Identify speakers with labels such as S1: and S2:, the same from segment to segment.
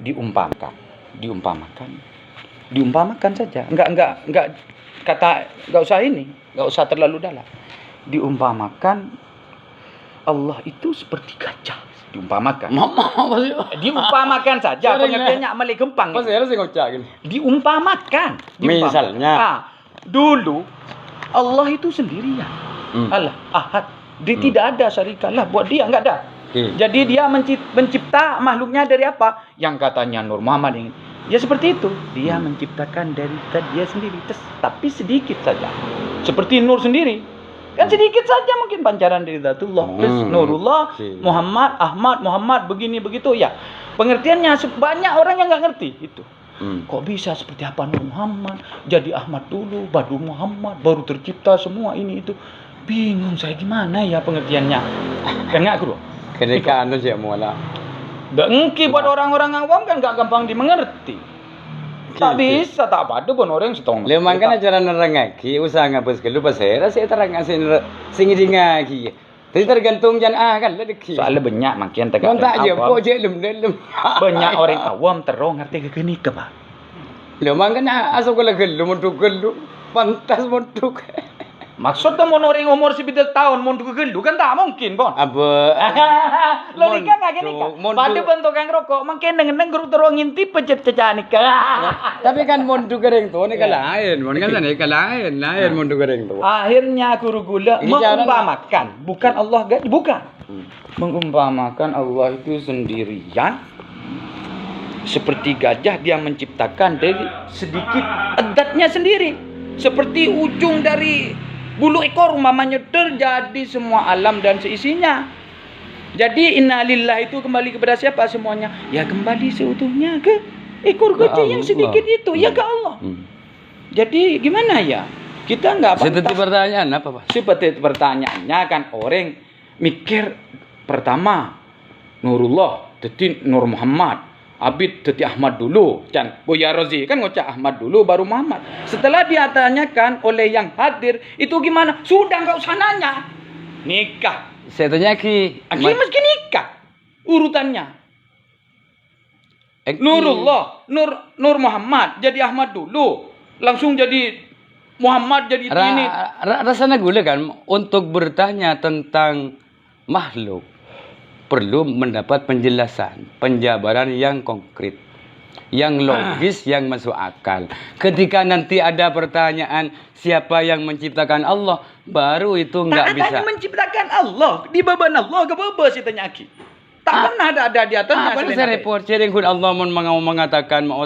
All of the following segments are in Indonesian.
S1: diumpamakan, diumpamakan saja. Enggak enggak usah ini, enggak usah terlalu dalam. Diumpamakan Allah itu seperti gajah. Diumpamakan. Diumpamakan saja, pengertiannya amal gampang.
S2: Masih harus ngocak gini.
S1: Diumpamakan.
S2: Misalnya.
S1: Dulu Allah itu sendirian. Allah Ahad. Dia tidak ada syarikalah buat dia, enggak ada. Jadi dia mencipta makhluknya dari apa? Yang katanya Nur Muhammad ini. Ya seperti itu. Dia menciptakan dari dia sendiri, tapi sedikit saja. Seperti Nur sendiri. Kan sedikit saja mungkin pancaran dari Zatullah. Nurullah, Muhammad, Ahmad, Muhammad, begini begitu ya. Pengertiannya banyak orang yang enggak ngerti itu. Kok bisa seperti apa Nur Muhammad? Jadi Ahmad dulu, baru Muhammad, baru tercipta semua ini itu. Bingung saya gimana ya pengertiannya. Kan enggak guru?
S2: Ketika anu sih mula.
S1: Dengki buat orang-orang awam kan enggak gampang dimengerti. Tak bisa, tak ada pun orang setong.
S2: Lemang kan acara nerangaki, usaha ngapus kelu pasera saya terang sing dingaki. Tapi tergantung jangan kan ledeki.
S1: Soalnya banyak makin tegak.
S2: Tak je po je lem.
S1: Banyak orang awam terong ngerti ke gini ke Pak.
S2: Lemang kan asal gelu montuk gelu. Pantas montuk.
S1: Maksudnya mau orang umur 9 tahun montuk gelu kan tak mungkin, Bon.
S2: Apa?
S1: Logika enggak gini kan. Pada bentuk yang rokok makin dengan guru terong ngintip pecet-pecah nikah.
S2: Tapi kan montuk goreng tu ni lain, mon kan sana lain montuk goreng tu.
S1: Akhirnya guru gula mengumpamakan, bukan Allah bukan. Mengumpamakan Allah itu sendirian. Seperti gajah dia menciptakan dari sedikit edatnya sendiri. Seperti ujung dari bulu ekor umpamanya terjadi semua alam dan seisinya. Jadi innalillah itu kembali kepada siapa semuanya? Ya kembali seutuhnya ke ekor gajah yang sedikit itu, ya ke Allah. Jadi gimana ya? Kita enggak pantas.
S2: Seperti pertanyaan apa, Pak?
S1: Seperti pertanyaannya kan orang mikir pertama Nurullah, jadi Nur Muhammad. Abid teti Ahmad dulu, Chan Buya Rozi kan ngocak Ahmad dulu baru Muhammad. Setelah dia tanyakan oleh yang hadir, itu gimana? Sudah enggak usah nanya. Nikah.
S2: Saya tanya Ki.
S1: Meski nikah urutannya. Nurullah, Nur Muhammad jadi Ahmad dulu, langsung jadi Muhammad jadi ini.
S2: Rasanya gula kan untuk bertanya tentang makhluk perlu mendapat penjelasan, penjabaran yang konkret, yang logis, yang masuk akal. Ketika nanti ada pertanyaan siapa yang menciptakan Allah, baru itu enggak bisa.
S1: Tak ada menciptakan Allah, di beban Allah ke bebas si tanya Ki. Tak pernah ada di atasnya.
S2: Apa saya report sharing kun Allah mengatakan mau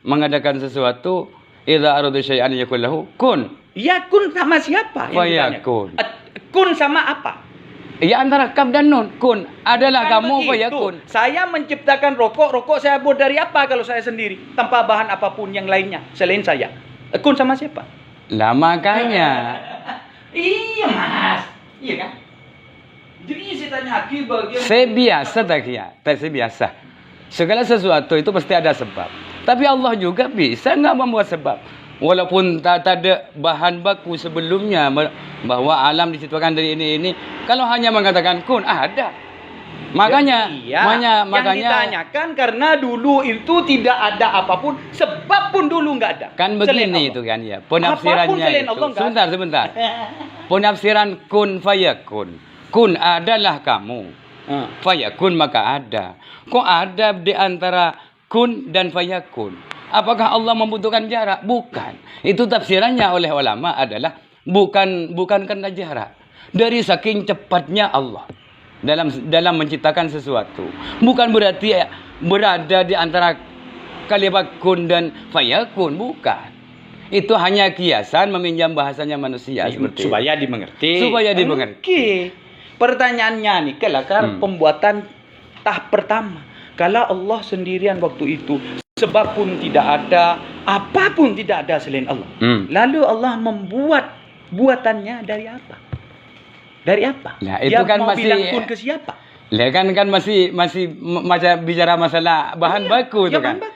S2: mengadakan sesuatu, idza aradu syai'an yakul lahu kun.
S1: Ya kun sama siapa?
S2: Fayakun.
S1: Kun sama apa?
S2: Ya antara kaf dan nun. Kun adalah
S1: kan
S2: kamu fayakun.
S1: Saya menciptakan rokok saya buat dari apa kalau saya sendiri? Tanpa bahan apapun yang lainnya selain saya. Kun sama siapa?
S2: Lah makanya.
S1: Iya Mas. Iya kan? Jadi saya tanya lagi bagian.
S2: Saya biasa tak ya? Saya biasa. Segala sesuatu itu pasti ada sebab. Tapi Allah juga bisa enggak membuat sebab. Walaupun tak ada bahan baku sebelumnya bahwa alam diciptakan dari ini. Kalau hanya mengatakan kun ada. Makanya
S1: yang ditanyakan karena dulu itu tidak ada apapun, sebab pun dulu enggak ada.
S2: Kan begini itu kan ya. Penafsirannya itu. Sebentar. Penafsiran kun fayakun. Kun adalah kamu. Fayakun maka ada. Kok ada di antara kun dan fayakun? Apakah Allah membutuhkan jarak? Bukan. Itu tafsirannya oleh ulama adalah bukan karena jarak. Dari saking cepatnya Allah dalam menciptakan sesuatu. Bukan berarti berada di antara kalimat kun dan fayakun, bukan. Itu hanya kiasan meminjam bahasanya manusia seperti
S1: supaya dimengerti.
S2: Oke.
S1: Pertanyaannya nih, kelakar pembuatan tahap pertama. Kalau Allah sendirian waktu itu, sebab pun tidak ada, apapun tidak ada selain Allah. Lalu Allah membuat buatannya dari apa? Dari apa?
S2: Nah, itu dia kan
S1: mau
S2: masih
S1: bilang kun ke siapa?
S2: Lah kan masih bicara masalah bahan baku itu kan.
S1: Bahan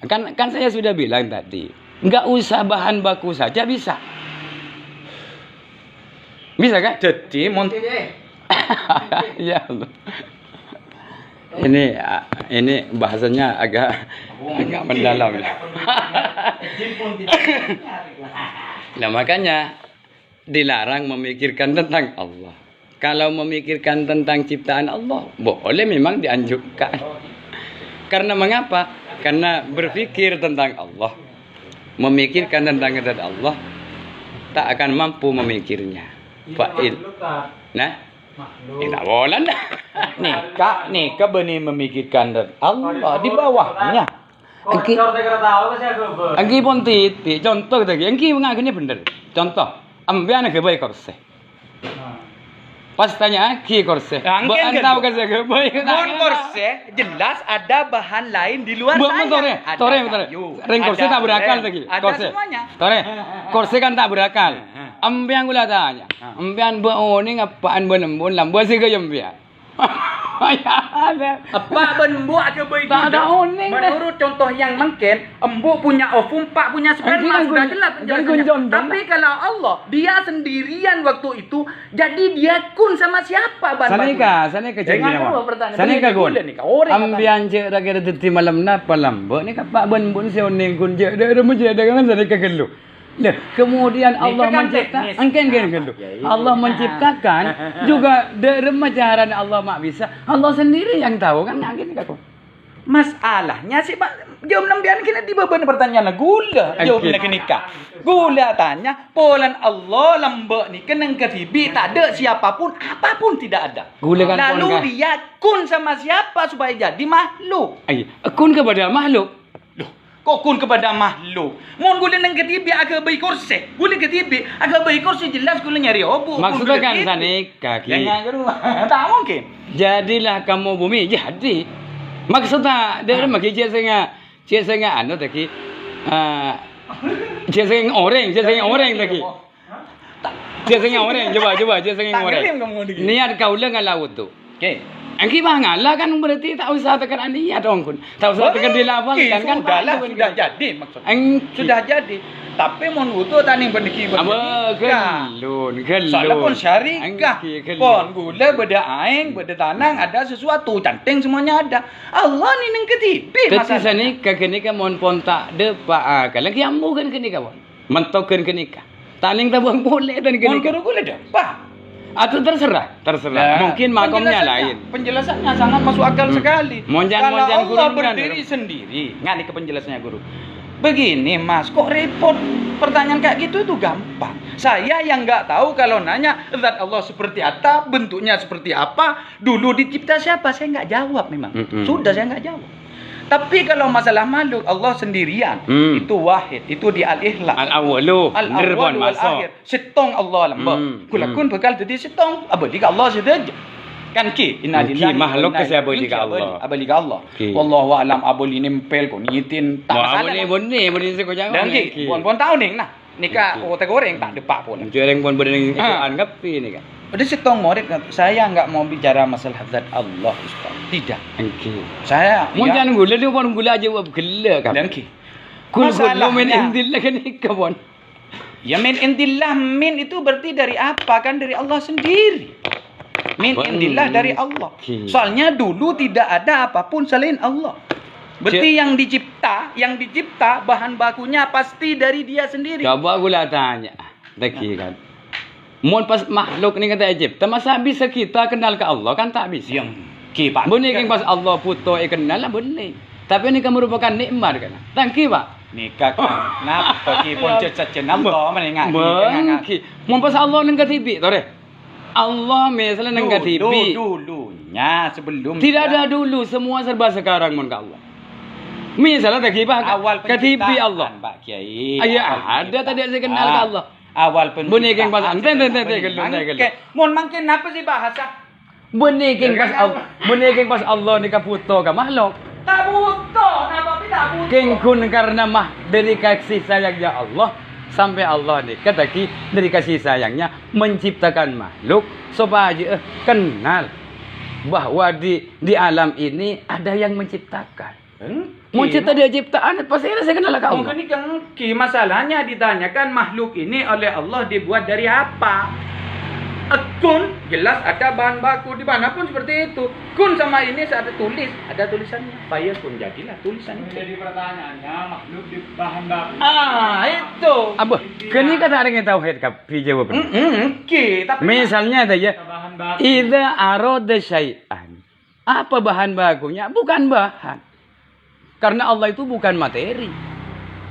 S1: baku.
S2: Kan saya sudah bilang tadi, enggak usah bahan baku saja bisa. Bisa kan?
S1: Jadi
S2: ya Allah. Ini ini bahasanya agak mendalam. Nah, makanya dilarang memikirkan tentang Allah. Kalau memikirkan tentang ciptaan Allah, boleh memang dianjurkan. Karena mengapa? Karena berpikir tentang Allah, memikirkan tentang kehendak Allah, tak akan mampu memikirnya. Fa'il. Nah, tidak boleh dah.
S1: Nikah benih memikirkan Allah di bawahnya.
S2: Angki pun titik. Contoh tadi, angki mengakuinya benar. Contoh, ambil ke baik korse. Pas tanya, ki korse. Bukan tahu korse ke baik.
S1: Bukan korse, jelas ada bahan lain di luar saya.
S2: Tore. Ring korse tak berakal tadi.
S1: Ada semuanya.
S2: Tore, korse kan tak berakal. Ambian gula tanya. Ambian buat ni ngapaan benembun lambu sih ke jambia.
S1: Apa benembuk ke baik?
S2: Tak ada oning.
S1: Menurut contoh yang mungkin, embuk punya ovum, pak punya sperma sudah jelas penjelasannya. Tapi kalau Allah, dia sendirian waktu itu, jadi dia kun sama siapa?
S2: Sana ke jangan sana ke gun. Ambian je rakyat teti malam napa lambu ni kapak benembun si oning kun je. Dah mesti ada kan sana ke gelu. Nah, kemudian Allah menciptakan, Allah menciptakan juga dari macaran Allah mak bisa. Allah sendiri yang tahu kan ngangin kau.
S1: Masalahnya sih Pak, jawab nambian kena di beban pertanyaan gula. Jawab nak nikah. Gula tanya, polan Allah lambak ni kenang ketibi tak ada siapapun, apapun tidak ada. Lalu dia kun sama siapa supaya jadi makhluk?
S2: Kun kepada makhluk.
S1: Kok kun kepada makhluk? Mohon gula nang ketibi agak baik kursi. Gula ketibi agak baik kursi jelas gula nyari obu.
S2: Maksudnya kan sana kaki.
S1: Tak mungkin.
S2: Jadilah kamu bumi jadi. Maksudnya dia maki cie senga anu tadi. Cie senga orang tadi. Cie senga orang coba cie senga orang. Niat kau lengan laut tu.
S1: Okey.
S2: Angki bangalah kan berarti tak usah tekan niat dong kun. Tak usah tekan dilafalkan kan.
S1: Sudah jadi maksudnya. Sudah jadi. Tapi mon butuh tani berdeki
S2: gelun.
S1: Soalnya pun syarikah. Pon gula beda aing, beda tanang ada sesuatu canting semuanya ada. Allah ni nang ketipi
S2: masalah. Tapi sani kageni ka mon pon tak de pa kan lagi ambu kan keni ka pon. Mentokeun keni ka. Taning ta boleh tan keni ka.
S1: Mon gula dah.
S2: Atau terserah. Mungkin makomnya lain.
S1: Penjelasannya sangat masuk akal sekali.
S2: Kalau
S1: Allah berdiri sendiri, ngani ke penjelasannya guru. Begini Mas, kok repot? Pertanyaan kayak gitu itu gampang. Saya yang nggak tahu kalau nanya zat Allah seperti apa, bentuknya seperti apa, dulu dicipta siapa, saya nggak jawab memang. Sudah saya nggak jawab. Tapi kalau masalah makhluk Allah sendirian, itu wahid, itu di al-ikhlas.
S2: Al-awwalu,
S1: al-awwal wal akhir. Setong Allah lambak. Kulakun bakal jadi setong. Abadi ka Allah saja. Kan ki inna lillahi
S2: makhluk ke siapa di Allah.
S1: Abadi ka Allah. Wallahu a'lam aboli nempel ko nitin
S2: tak salah. Boleh seko jangan.
S1: Dan ki pon tahu ning nah. Nikah otak goreng tak depak pun.
S2: Goreng pun berdeng anggap ini kan.
S1: Udah setong murid, saya enggak mau bicara masalah zat Allah Ustaz. Tidak.
S2: Okey.
S1: Saya
S2: mun jangan gula dia pun gula aja buat gela kan.
S1: Dan ki.
S2: Kul min indillah kan ikon.
S1: Ya min indillah, min itu berarti dari apa? Kan dari Allah sendiri. Min indillah dari Allah. Soalnya dulu tidak ada apapun selain Allah. Berarti yang dicipta bahan bakunya pasti dari dia sendiri.
S2: Coba gula tanya. Tadi kan. Mun pas makhluk ni kata Egypt, masa bisa kita kenal ke Allah kan tak bisa.
S1: Yang ki Pak.
S2: Boleh kan pas Allah puto kenal lah boleh. Tapi ini kan merupakan nikmat kan. Tangki Pak.
S1: Nikah kan. Napa ki pun cecen Allah menengah.
S2: Bangki. Mun pas Allah nang katibi tore. Allah misalnya nang katibi.
S1: Dulunya sebelum
S2: tidak ada dulu, semua serba sekarang mun ke Allah. Misalnya tadi Pak
S1: awal
S2: katibi Allah.
S1: Pak Kiai.
S2: Ada tadi saya kenal ke Allah.
S1: Awal penciptaan.
S2: Buniking pas enten
S1: Mun mangkin apa sih bahasa?
S2: Buniking pas Allah ni kaputo ka makhluk.
S1: Tak butuh, napa tak butuh.
S2: King kun karena mah dari kasih sayangnya Allah sampai Allah ni kataki dari kasih sayangnya menciptakan makhluk supaya kenal bahwa di alam ini ada yang menciptakan. Mencipta dia ciptaan pasti saya kenal ke Allah.
S1: Mungkin masalahnya ditanyakan makhluk ini oleh Allah dibuat dari apa? Kun jelas ada bahan baku di mana pun seperti itu. Kun sama ini ada tulisannya. Fayakun jadilah tulisan itu.
S3: Jadi pertanyaannya makhluk di bahan baku.
S1: Itu.
S2: Apa? Kini kata ada yang tahu head kap jawab.
S1: Tapi
S2: Misalnya saja,
S3: Bahan baku.
S2: idza arada syai'an. Apa bahan bakunya? Bukan bahan. Karena Allah itu bukan materi.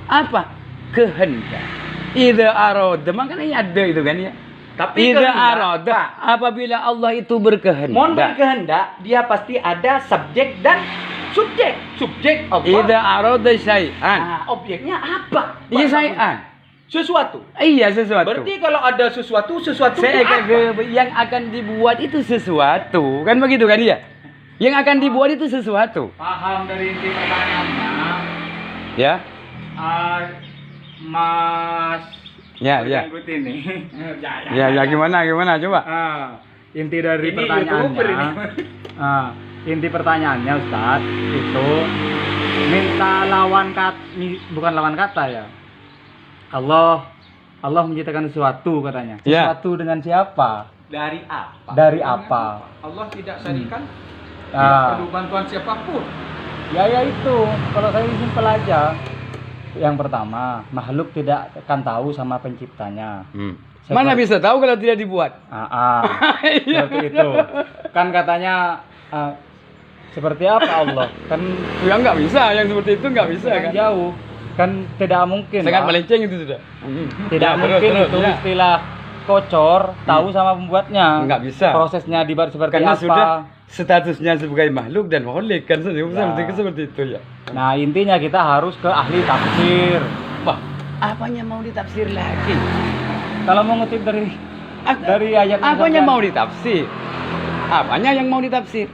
S2: Apa? Kehendak. Idza arada, makanya ada itu kan ya.
S1: Tapi
S2: Idza
S1: kehendak,
S2: arada,
S1: Pak.
S2: apabila Allah itu berkehendak.
S1: Mohon berkehendak, dia pasti ada subjek dan subjek. Subjek Allah.
S2: Idza arada syai'an.
S1: Objeknya apa?
S2: Iya syai'an.
S1: Sesuatu.
S2: Iya sesuatu.
S1: Berarti kalau ada sesuatu itu
S2: yang akan dibuat itu sesuatu. Kan begitu kan ya? Yang akan dibuat itu sesuatu.
S3: Paham dari inti pertanyaannya.
S2: Ya.
S3: Mas
S2: Ya.
S3: Janggut ini.
S2: Ya gimana coba?
S3: Inti dari
S1: Ini
S3: pertanyaannya.
S1: YouTuber ini.
S3: Inti pertanyaannya Ustaz itu minta bukan lawan kata ya. Allah menciptakan sesuatu katanya.
S2: Ya.
S3: Sesuatu dengan siapa?
S1: dari apa?
S3: Dari apa?
S1: Allah tidak syarikan.
S3: Ah.
S1: Tidak perlu bantuan siapapun.
S3: Ya itu. Kalau saya simpel aja. Yang pertama, makhluk tidak akan tahu sama penciptanya.
S2: Mana bisa tahu kalau tidak dibuat?
S3: Seperti itu. Kan katanya seperti apa Allah? Kan
S2: Ya nggak bisa, yang seperti itu nggak bisa kan?
S3: jauh. Kan tidak mungkin.
S2: Sangat
S3: Pak.
S2: melenceng itu sudah.
S3: Tidak
S2: Ya,
S3: mungkin
S2: terus,
S3: itu
S2: ya.
S3: istilah kocor tahu sama pembuatnya.
S2: Nggak bisa.
S3: Prosesnya dibuat seperti
S2: Karena
S3: apa?
S2: sudah statusnya sebagai makhluk dan holik kan seperti itu ya.
S3: Nah, intinya kita harus ke ahli tafsir.
S2: Wah, apanya mau ditafsir lagi?
S3: Kalau mau ngutip dari ayat
S2: Apanya
S3: misalkan,
S2: mau ditafsir? Apanya yang mau ditafsir?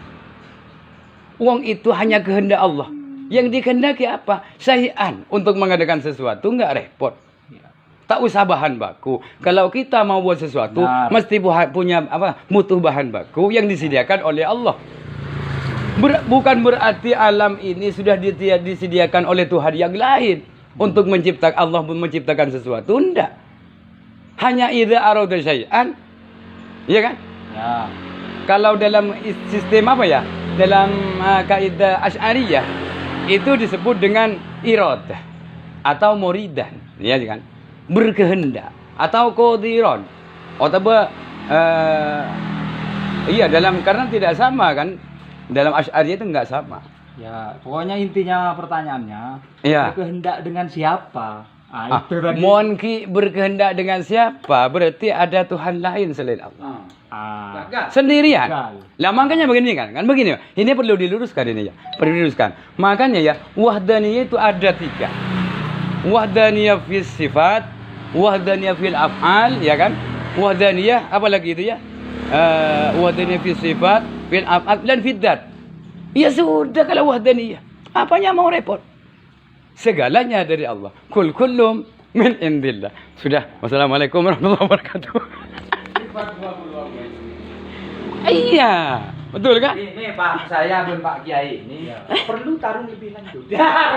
S2: Uang itu hanya kehendak Allah. Yang dikehendaki apa? Syai'an. Untuk mengadakan sesuatu nggak repot. Tak usah bahan baku. Kalau kita mau buat sesuatu,
S3: Benar.
S2: mesti punya mutu bahan baku yang disediakan oleh Allah. Bukan berarti alam ini sudah disediakan oleh Tuhan yang lain untuk Allah menciptakan sesuatu. Enggak. Hanya idza arada syai'an. Iya kan?
S3: Ya.
S2: Kalau dalam sistem apa ya? Dalam kaidah Asy'ariyah itu disebut dengan iradah atau muridan, ya kan? Berkehendak atau qadiran. Iya karena tidak sama kan? Dalam Asy'ariyah itu enggak sama.
S3: Ya, pokoknya intinya pertanyaannya,
S2: Iya.
S3: berkehendak dengan siapa? Itu tadi.
S2: Monki berkehendak dengan siapa? Berarti ada Tuhan lain selain Allah.
S1: Gagal.
S2: Sendirian.
S3: Gagal.
S2: Lah makanya begini kan begini. Ini perlu diluruskan ini ya. Perlu diluruskan. Makanya ya, wahdaniyah itu ada 3. Wahdaniyah fis sifat, wahdaniyah fil af'al, ya kan? Wahdaniyah apa lagi itu ya? Wahdaniyah fis sifat, fil af'al dan fid dzat. Ya sudah kalau wahdaniyah. Apanya mau repot? Segalanya dari Allah. Kullum min indillah. Sudah. Wassalamualaikum warahmatullahi wabarakatuh. Iya, betul kan?
S1: Ini Pak, saya dan Pak Kiai ini perlu tarung lebih lanjut.